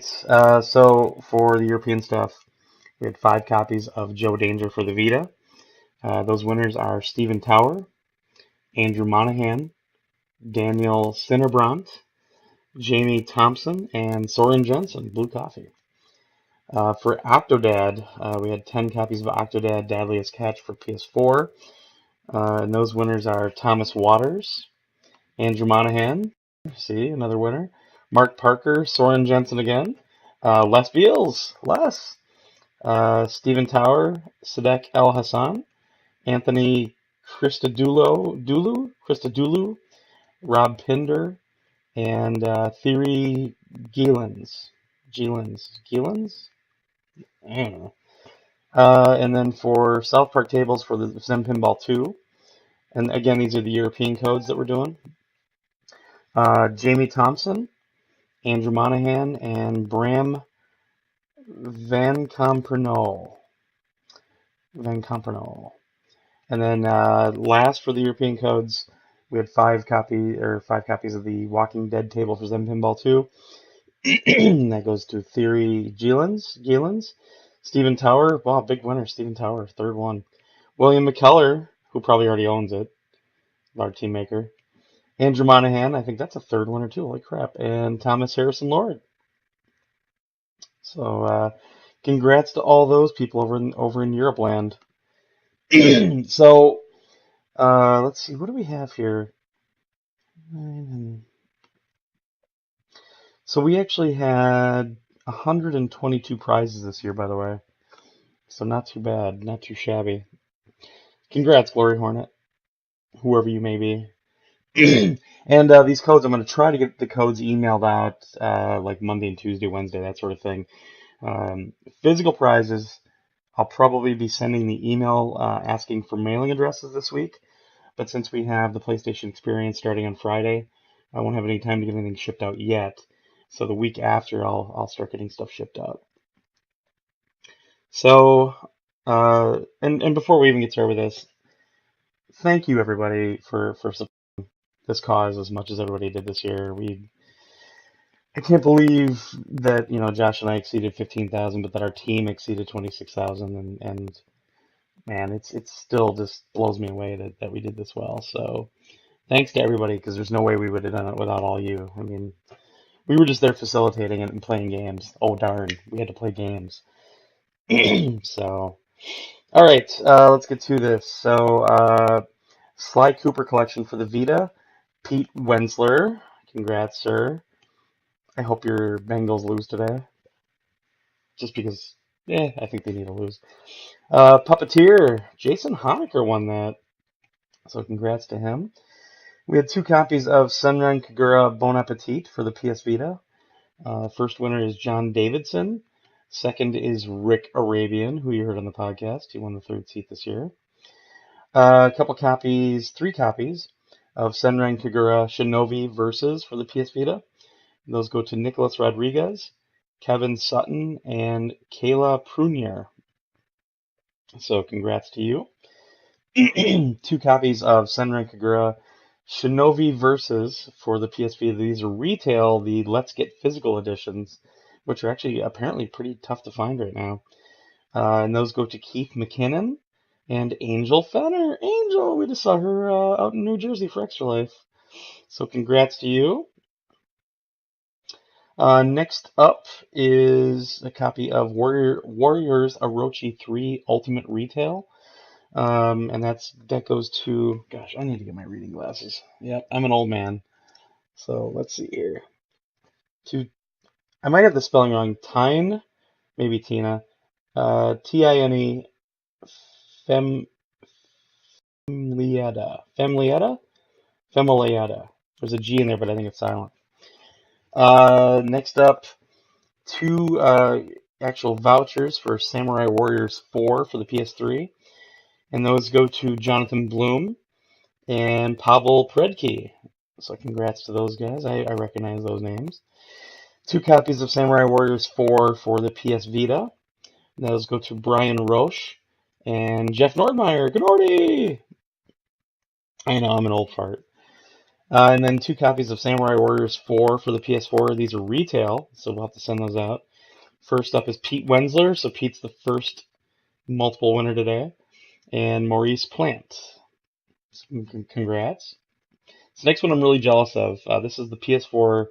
So for the European stuff, we had 5 copies of Joe Danger for the Vita. Those winners are Stephen Tower, Andrew Monahan, Daniel Sinnerbrandt, Jamie Thompson, and Soren Jensen, Blue Coffee. For Octodad, we had 10 copies of Octodad Deadliest Catch for PS4. And those winners are Thomas Waters, Andrew Monahan, see, another winner, Mark Parker, Soren Jensen again, Les Beals, Stephen Tower, Sadek El Hassan, Anthony Christodoulou, Rob Pinder, and Theory Gielens? I don't know. And then for South Park tables for the Zen Pinball 2, and again, these are the European codes that we're doing. Jamie Thompson, Andrew Monahan, and Bram Van Compernoll. And then last for the European codes, we had 5 copies of the Walking Dead table for Zen Pinball 2. That goes to Theory Gielens. Stephen Tower, wow, big winner, Stephen Tower, third one. William McKellar, who probably already owns it, large team maker. Andrew Monahan, I think that's a third winner too, holy crap. And Thomas Harrison Lord. So congrats to all those people over in Europe land. So let's see, what do we have here? So we actually had 122 prizes this year, by the way. So not too bad, not too shabby. Congrats, Glory Hornet, whoever you may be. And these codes, I'm going to try to get the codes emailed out like Monday and Tuesday, Wednesday, that sort of thing. Physical prizes, I'll probably be sending the email asking for mailing addresses this week. But since we have the PlayStation Experience starting on Friday, I won't have any time to get anything shipped out yet. So the week after, I'll start getting stuff shipped out. So, and before we even get started with this, thank you everybody for supporting this cause as much as everybody did this year. I can't believe that Josh and I exceeded 15,000, but that our team exceeded 26,000, and man, it still just blows me away that we did this well. So thanks to everybody, because there's no way we would have done it without all you. I mean, we were just there facilitating it and playing games. Oh darn, we had to play games. So, all right, let's get to this. So, Sly Cooper collection for the Vita. Pete Wensler, congrats, sir. I hope your Bengals lose today, just because. I think they need to lose. Puppeteer, Jason Honecker won that, so congrats to him. We had 2 copies of Senran Kagura Bon Appetit for the PS Vita. First winner is John Davidson. Second is Rick Arabian, who you heard on the podcast. He won the 3rd seat this year. A couple copies, 3 copies of Senran Kagura Shinobi Versus for the PS Vita. Those go to Nicholas Rodriguez, Kevin Sutton, and Kayla Prunier. So congrats to you. 2 copies of Senran Kagura Shinobi Versus for the PS Vita. These are retail, the Let's Get Physical editions, which are actually apparently pretty tough to find right now. And those go to Keith McKinnon and Angel Fenner. Angel, we just saw her out in New Jersey for Extra Life. So congrats to you. Next up is a copy of Warriors Orochi 3 Ultimate Retail. And that goes to, gosh, I need to get my reading glasses. Yep, I'm an old man. So let's see here. I might have the spelling wrong. Tine, maybe Tina. Tine Fem Femlieta. There's a G in there, but I think it's silent. Next up, 2 actual vouchers for Samurai Warriors 4 for the PS3. And those go to Jonathan Bloom and Pavel Predke. So congrats to those guys. I recognize those names. 2 copies of Samurai Warriors 4 for the PS Vita. And those go to Brian Roche and Jeff Nordmeyer. Good morning! I know, I'm an old fart. And then 2 copies of Samurai Warriors 4 for the PS4. These are retail, so we'll have to send those out. First up is Pete Wensler, so Pete's the first multiple winner today, and Maurice Plant. So congrats. So next one I'm really jealous of. This is the PS4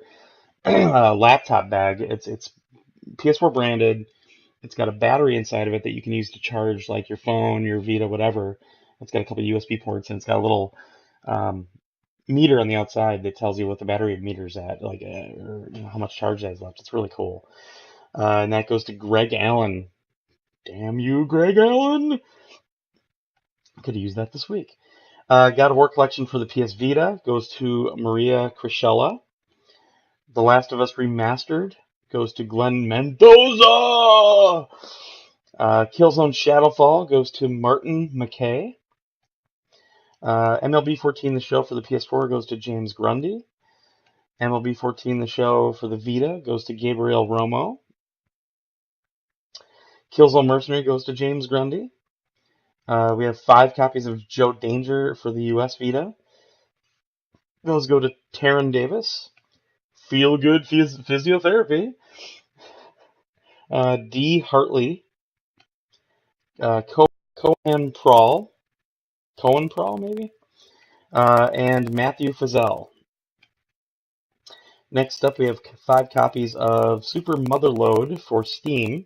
laptop bag. It's PS4 branded. It's got a battery inside of it that you can use to charge like your phone, your Vita, whatever. It's got a couple USB ports and it's got a little um, meter on the outside that tells you what the battery meter's at, like or how much charge that is left. It's really cool. And that goes to Greg Allen. Damn you, Greg Allen! Could have used that this week. God of War collection for the PS Vita goes to Maria Crischella. The Last of Us Remastered goes to Glenn Mendoza. Killzone Shadowfall goes to Martin McKay. MLB 14 The Show for the PS4 goes to James Grundy. MLB 14 The Show for the Vita goes to Gabriel Romo. Killzone Mercenary goes to James Grundy. We have 5 copies of Joe Danger for the US Vita. Those go to Taryn Davis. Feel Good Physiotherapy. D. Hartley. Cohen Prawl. Cohen Prawl, maybe? And Matthew Fazell. Next up, we have 5 copies of Super Motherload for Steam.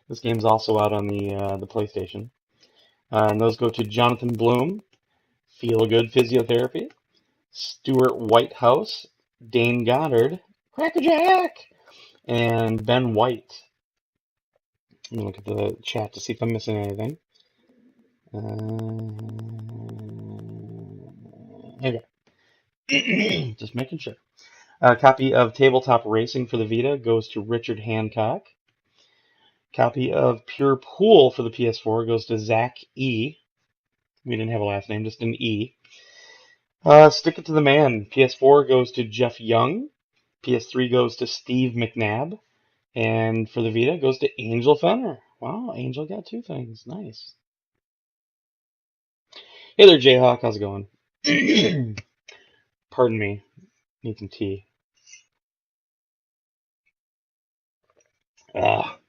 This game's also out on the PlayStation. And those go to Jonathan Bloom, Feel Good Physiotherapy, Stuart Whitehouse, Dane Goddard, Crackerjack, and Ben White. Let me look at the chat to see if I'm missing anything. Okay. Just making sure. A copy of Tabletop Racing for the Vita goes to Richard Hancock. Copy of Pure Pool for the PS4 goes to Zach E. We didn't have a last name, just an E. Stick It to the Man. PS4 goes to Jeff Young. PS3 goes to Steve McNabb. And for the Vita goes to Angel Fenner. Wow, Angel got 2 things. Nice. Hey there, Jayhawk. How's it going? Pardon me. Need some tea. Ah,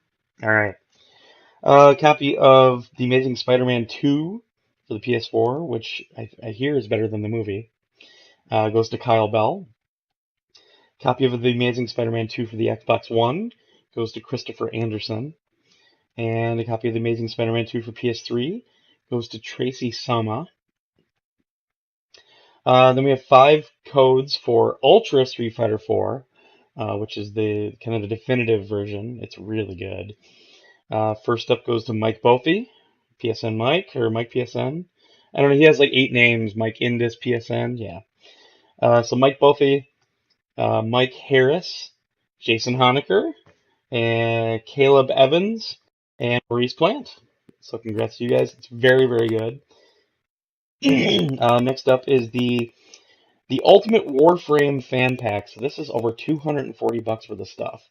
all right. Copy of The Amazing Spider-Man 2 for the PS4, which I hear is better than the movie. Goes to Kyle Bell. Copy of The Amazing Spider-Man 2 for the Xbox One goes to Christopher Anderson. And a copy of The Amazing Spider-Man 2 for PS3 goes to Tracy Sama. Then we have 5 codes for Ultra Street Fighter 4, which is the kind of the definitive version. It's really good. First up goes to Mike Bothy, PSN Mike, or Mike PSN. I don't know, he has like 8 names. Mike Indus PSN, yeah. So Mike Bothy, Mike Harris, Jason Honecker, and Caleb Evans, and Maurice Plant. So congrats to you guys. It's very, very good. Next up is the Ultimate Warframe fan pack. So this is over $240 for the stuff.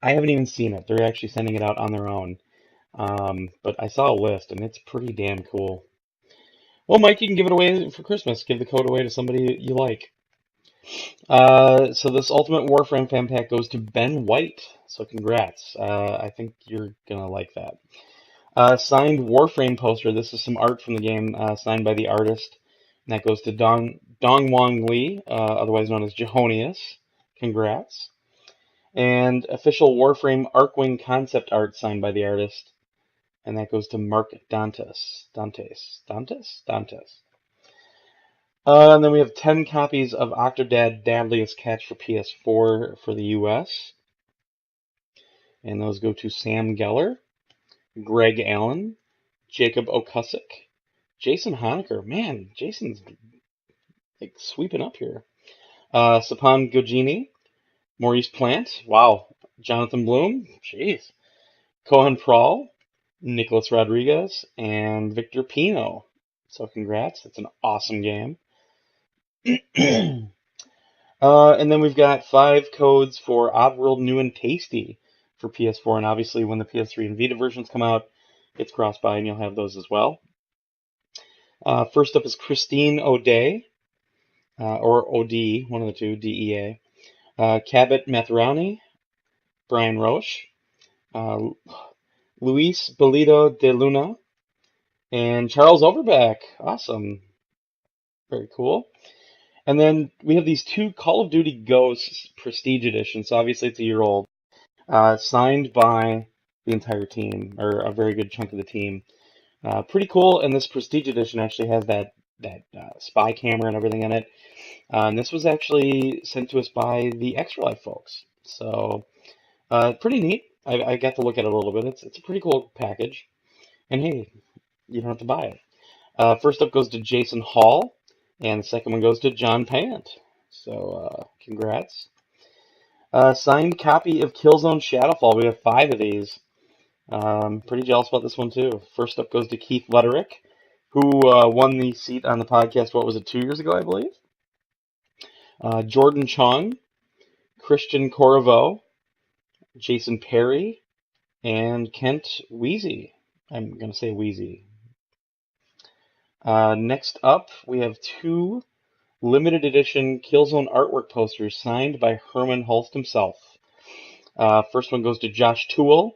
I haven't even seen it. They're actually sending it out on their own. But I saw a list, and it's pretty damn cool. Well, Mike, you can give it away for Christmas. Give the code away to somebody you like. So this Ultimate Warframe fan pack goes to Ben White. So congrats. I think you're gonna like that. Signed Warframe poster. This is some art from the game, signed by the artist. And that goes to Dong Wong Lee, otherwise known as Jehonius. Congrats. And official Warframe Arcwing concept art signed by the artist. And that goes to Mark Dantes. And then we have 10 copies of Octodad Dadliest Catch for PS4 for the US. And those go to Sam Geller, Greg Allen, Jacob Okusick, Jason Honecker. Man, Jason's like sweeping up here. Sapan Gojini, Maurice Plant. Wow. Jonathan Bloom. Jeez. Cohen Prawl, Nicholas Rodriguez, and Victor Pino. So congrats. It's an awesome game. And then we've got 5 codes for Oddworld New and Tasty for PS4. And obviously when the PS3 and Vita versions come out, it's cross-buy and you'll have those as well. First up is Christine O'Day. or OD, one of the two, DEA. Cabot Mathurani, Brian Roche, uh, Luis Belito de Luna, and Charles Overbeck. Awesome. Very cool. And then we have these two Call of Duty Ghosts Prestige Editions. So obviously it's a year old. Signed by the entire team, or a very good chunk of the team. Pretty cool. And this Prestige Edition actually has that spy camera and everything in it. And this was actually sent to us by the Extra Life folks. So pretty neat. I got to look at it a little bit. It's a pretty cool package. And hey, you don't have to buy it. First up goes to Jason Hall, and the second one goes to John Pant. So congrats. Signed copy of Killzone Shadowfall. We have 5 of these. Pretty jealous about this one too. First up goes to Keith Letterick, who won the seat on the podcast. What was it, 2 years ago, I believe? Jordan Chong, Christian Corriveau, Jason Perry, and Kent Wheezy. I'm going to say Wheezy. Next up, we have 2 limited edition Killzone artwork posters signed by Herman Hulst himself. First one goes to Josh Toole,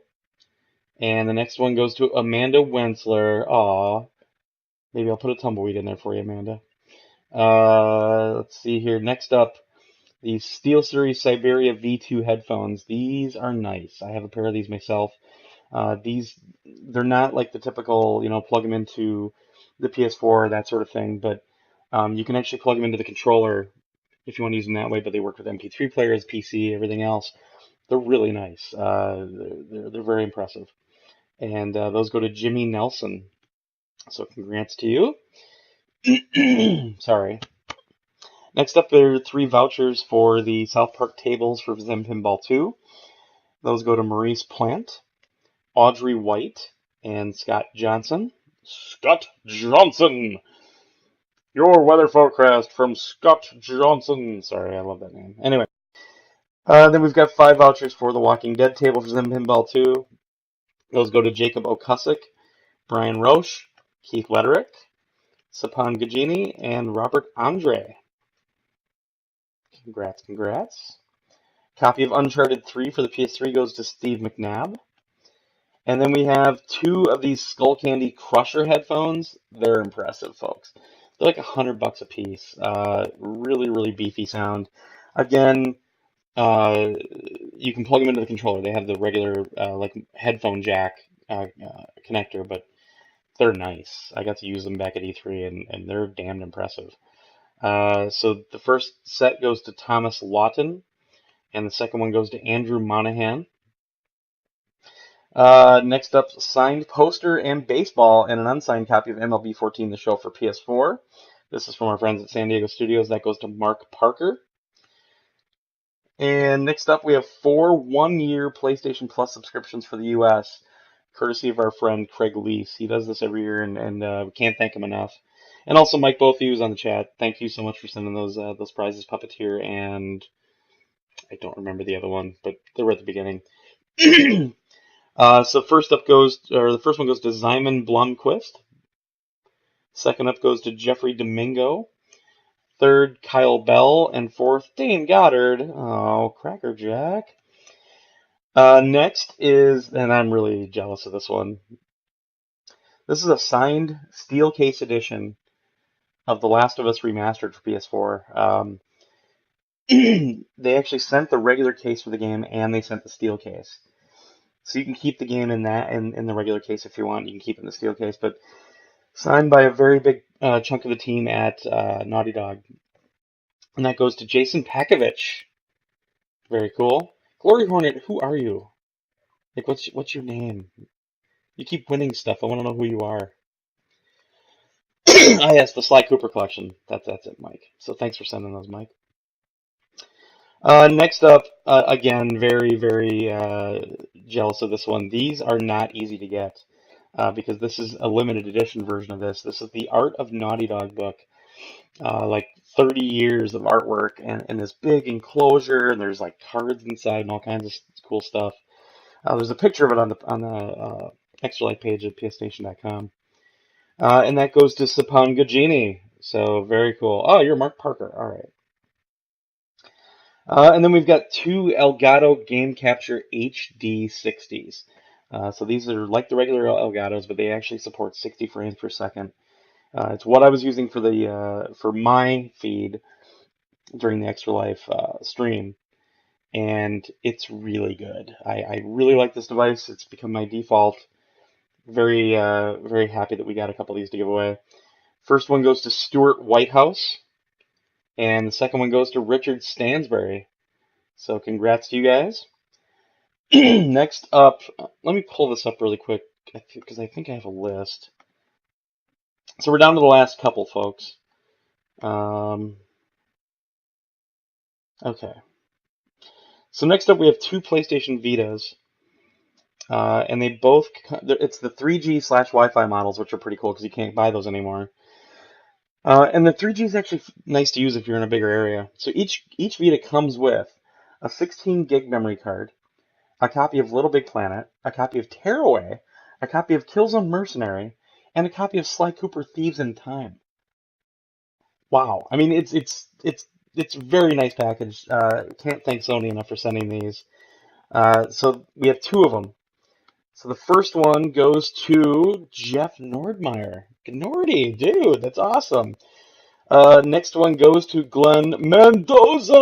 and the next one goes to Amanda Wensler. Aw, maybe I'll put a tumbleweed in there for you, Amanda. Let's see here. Next up, the SteelSeries Siberia V2 headphones. These are nice. I have a pair of these myself. They're not like the typical, plug them into the PS4, that sort of thing, but you can actually plug them into the controller if you want to use them that way, but they work with MP3 players, PC, everything else. They're really nice. They're very impressive. And those go to Jimmy Nelson. So congrats to you. Sorry. Next up, there are 3 vouchers for the South Park tables for Zen Pinball 2. Those go to Maurice Plant, Audrey White, and Scott Johnson. Scott Johnson! Your weather forecast from Scott Johnson. Sorry, I love that name. Anyway, then we've got 5 vouchers for the Walking Dead table for Zen Pinball 2. Those go to Jacob Okusick, Brian Roche, Keith Letterick, Sapan Gagini, and Robert Andre. Congrats, congrats. Copy of Uncharted 3 for the PS3 goes to Steve McNabb. And then we have 2 of these Skull Candy Crusher headphones. They're impressive, folks. They're like $100 a piece. Really, really beefy sound. Again, you can plug them into the controller. They have the regular like headphone jack connector, but they're nice. I got to use them back at E3, and they're damn impressive. So the first set goes to Thomas Lawton, and the second one goes to Andrew Monahan. Next up, signed poster and baseball, and an unsigned copy of MLB 14 The Show for PS4. This is from our friends at San Diego Studios. That goes to Mark Parker. And next up, we have 4 one-year PlayStation Plus subscriptions for the U.S., courtesy of our friend Craig Leese. He does this every year, and we can't thank him enough. And also, Mike, both of you on the chat, thank you so much for sending those prizes, Puppeteer, and I don't remember the other one, but they were at the beginning. So the first one goes to Zyman Blomquist. Second up goes to Jeffrey Domingo. Third, Kyle Bell. And fourth, Dane Goddard. Oh, Cracker Jack. Next is, and I'm really jealous of this one. This is a signed steel case edition of The Last of Us Remastered for PS4. They actually sent the regular case for the game, and they sent the steel case. So you can keep the game in the regular case if you want. You can keep it in the steel case, but signed by a very big chunk of the team at Naughty Dog. And that goes to Jason Pakovich. Very cool. Glory Hornet, who are you? Like, what's your name? You keep winning stuff. I want to know who you are. Ah, yes, the Sly Cooper collection. That's it, Mike. So thanks for sending those, Mike. Next up, again, very, very jealous of this one. These are not easy to get because this is a limited edition version of this. This is the Art of Naughty Dog book, like 30 years of artwork and this big enclosure, and there's like cards inside and all kinds of cool stuff. There's a picture of it on the Extra Life page at pstation.com. And that goes to Sapan Gagini. So very cool. Oh, you're Mark Parker. All right. And then we've got two Elgato Game Capture HD 60s. So these are like the regular Elgatos, but they actually support 60 frames per second. It's what I was using for the for my feed during the Extra Life stream, and it's really good. I really like this device. It's become my default. Very happy that we got a couple of these to give away. First one goes to Stuart Whitehouse, and the second one goes to Richard Stansbury. So congrats to you guys. Next up, let me pull this up really quick because I think I have a list. So we're down to the last couple, folks. Okay. So next up, we have two PlayStation Vitas, and they both it's the 3G/ Wi-Fi models, which are pretty cool because you can't buy those anymore. And the 3G is actually nice to use if you're in a bigger area. So each Vita comes with a 16 gig memory card, a copy of Little Big Planet, a copy of Tearaway, a copy of Killzone Mercenary, and a copy of Sly Cooper Thieves in Time. Wow. I mean, it's a very nice package. Can't thank Sony enough for sending these. So we have two of them. So the first one goes to Jeff Nordmeyer. Nordy, dude, that's awesome. Next one goes to Glenn Mendoza,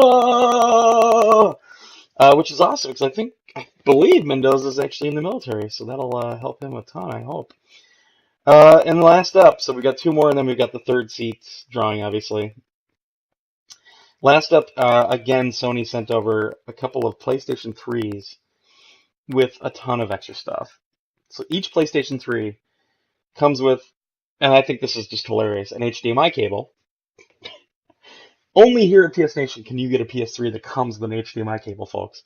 which is awesome because I believe Mendoza is actually in the military, so that'll help him a ton, I hope. And last up, so we got two more, and then we've got the third seats drawing, obviously. Last up, again, Sony sent over a couple of PlayStation 3s with a ton of extra stuff. So each PlayStation 3 comes with, and I think this is just hilarious, an HDMI cable. Only here at PS Nation can you get a PS3 that comes with an HDMI cable, folks.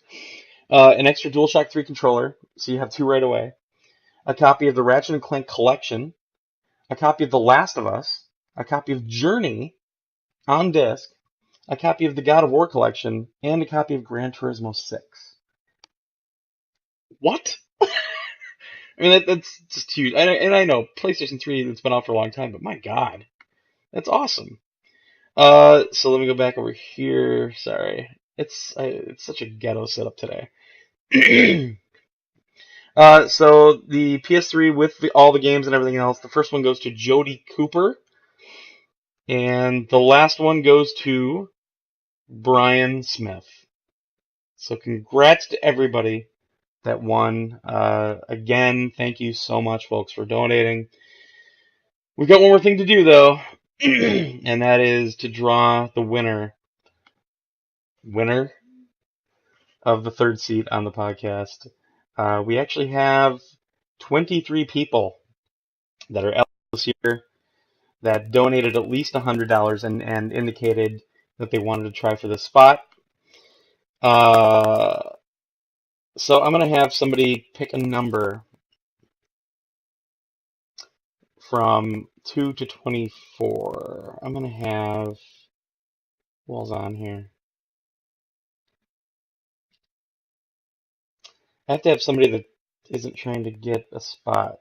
An extra DualShock 3 controller, so you have two right away. A copy of the Ratchet & Clank collection. A copy of The Last of Us. A copy of Journey on disc. A copy of the God of War collection. And a copy of Gran Turismo 6. What? I mean, that's just huge. And I know, PlayStation 3, it's been out for a long time, but my God, that's awesome. So let me go back over here. Sorry. It's such a ghetto setup today. So the PS3 with all the games and everything else, the first one goes to Jody Cooper, and the last one goes to Brian Smith. So congrats to everybody that won. Again, thank you so much, folks, for donating. We've got one more thing to do, though, and that is to draw the winner of the third seat on the podcast. We actually have 23 people that are eligible this year that donated at least $100 and indicated that they wanted to try for this spot. So I'm going to have somebody pick a number from 2 to 24. I'm going to have Wall's on here. I have to have somebody that isn't trying to get a spot.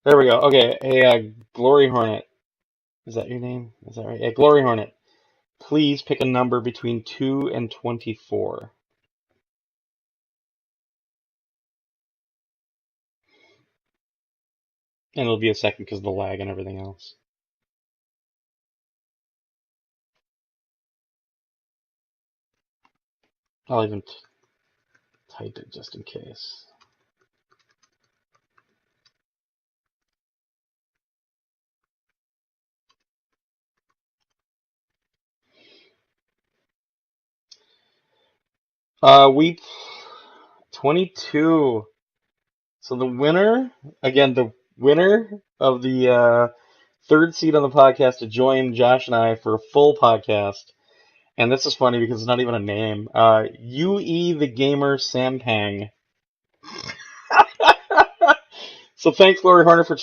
There we go. Okay, hey, Glory Hornet. Is that your name? Is that right? Yeah, Glory Hornet. Please pick a number between 2 and 24. And it'll be a second because of the lag and everything else. I'll even type it just in case. Week 22. So the winner of the third seat on the podcast to join Josh and I for a full podcast. And this is funny because it's not even a name. UE the Gamer Sampang. So thanks, Lori Horner, for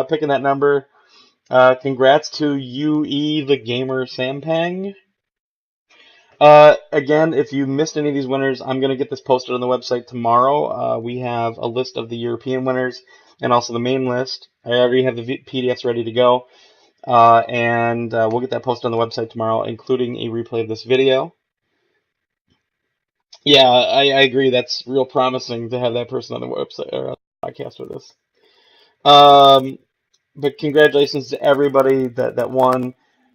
picking that number. Congrats to UE the Gamer Sampang. Again, if you missed any of these winners, I'm going to get this posted on the website tomorrow. We have a list of the European winners and also the main list. I already have the PDFs ready to go. And we'll get that posted on the website tomorrow, including a replay of this video. Yeah, I agree. That's real promising to have that person on the website or on the podcast with us. Um, but congratulations to everybody that won.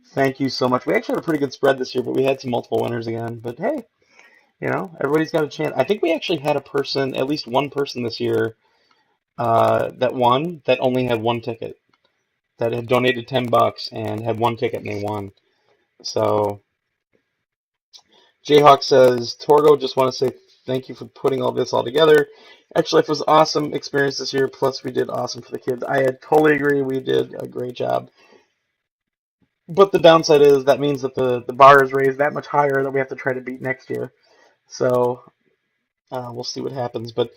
Thank you so much. We actually had a pretty good spread this year, but we had some multiple winners again. But hey, everybody's got a chance. I think we actually had a person, at least one person this year, that won that only had one ticket, that had donated $10 and had one ticket and they won. So Jayhawk says, Torgo, just want to say thank you for putting all this all together. Actually, it was an awesome experience this year. Plus, we did awesome for the kids. I totally agree. We did a great job. But the downside is that means that the bar is raised that much higher that we have to try to beat next year. So we'll see what happens. But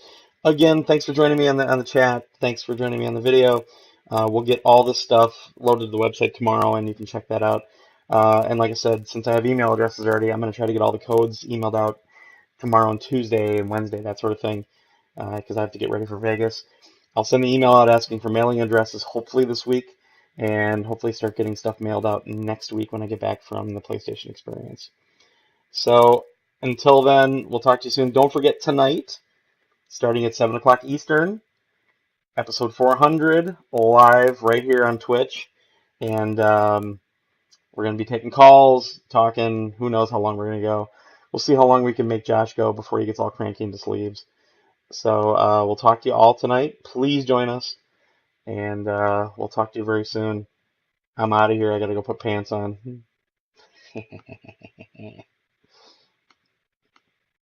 again, thanks for joining me on the chat. Thanks for joining me on the video. We'll get all this stuff loaded to the website tomorrow, and you can check that out. And like I said, since I have email addresses already, I'm going to try to get all the codes emailed out tomorrow and Tuesday and Wednesday, that sort of thing, because I have to get ready for Vegas. I'll send the email out asking for mailing addresses hopefully this week, and hopefully start getting stuff mailed out next week when I get back from the PlayStation Experience. So until then, we'll talk to you soon. Don't forget tonight, starting at 7 o'clock Eastern, episode 400, live right here on Twitch. And we're going to be taking calls, talking. Who knows how long we're going to go. We'll see how long we can make Josh go before he gets all cranky into sleeves. So we'll talk to you all tonight. Please join us, and we'll talk to you very soon. I'm out of here. I got to go put pants on.